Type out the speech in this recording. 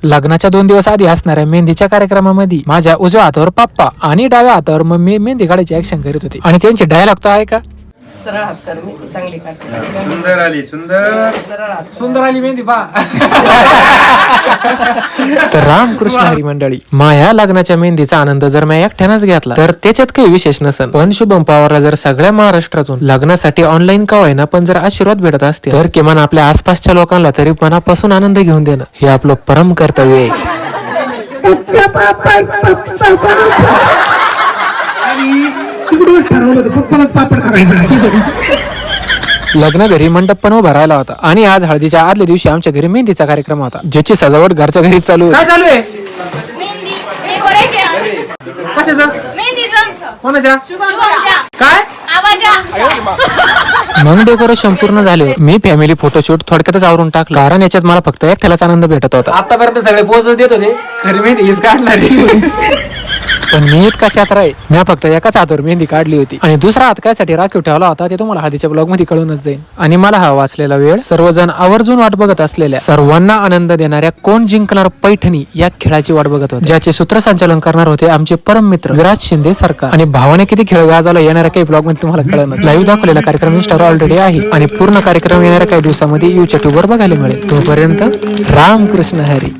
लग्नाच्या 2 दिवस आधी असणाऱ्या मेहंदीच्या कार्यक्रमामध्ये माझ्या उजव्या हातावर पप्पा आणि डाव्या हातावर मम्मी मेहंदी काढायची ऍक्शन करीत होती आणि त्यांची डायलॉग तर आहे का सरळ हात कर मी चांगली काढते. सुंदर आली सुंदर सरळ हात. सुंदर आली मेहंदी पा तर रामकृष्ण हरी मंडळी माया लग्नाच्या मेहंदीचा आनंद जर मी एकट्यानंच घेतला तर त्याच्यात काही विशेष नसन, पण शुभम पवारला जर सगळ्या महाराष्ट्रातून लग्नासाठी ऑनलाईन का होईना पण जर आशीर्वाद भेटत असते तर किमान आपल्या आसपासच्या लोकांना तरी मनापासून आनंद घेऊन देणं हे आपलं परम कर्तव्य आहे. लग्न घरी मंडप पण उभा राहिला होता आणि आज हळदीच्या आदल्या दिवशी आमच्या घरी मेहंदीचा कार्यक्रम होता, ज्याची सजावट घरच्या घरी चालू होती. काय चालू आहे? मेहंदी डेकोरेशन कशाचं? मेहंदीचं कोणाच्या? शुभमच्या काय? आवाजा मग डेकोरेशन पूर्ण झाले. मी फॅमिली फोटोशूट थोडक्यातच आवरून टाकलं, कारण याच्यात मला फक्त एकट्यालाच आनंद भेटत होता. आतापर्यंत सगळे पोच देत होते, खरी मेहंदी हीच काढणार पण मी इतका चात्रा आहे, मी फक्त एकाच हातावर मेहंदी काढली होती आणि दुसरा हात कायसाठी राखीव ठेवला होता ते तुम्हाला हळदीच्या ब्लॉग मध्ये कळूनच जाईल. आणि मला हा वाचलेला वेळ सर्वजण आवर्जून वाट बघत असलेल्या सर्वांना आनंद देणाऱ्या कोण जिंकणार पैठणी या खेळाची वाट बघत होते, ज्याचे सूत्रसंचालन करणार होते आमचे परम मित्र विराज शिंदे सरकार. आणि भावाने किती खेळ गाजवला येणाऱ्या काही ब्लॉग मध्ये तुम्हाला कळणार. लाईव्ह दाखवलेला कार्यक्रम इंस्टावर ऑलरेडी आहे आणि पूर्ण कार्यक्रम येणाऱ्या काही दिवसामध्ये YouTube वर बघायला मिळेल. तोपर्यंत रामकृष्ण हरी.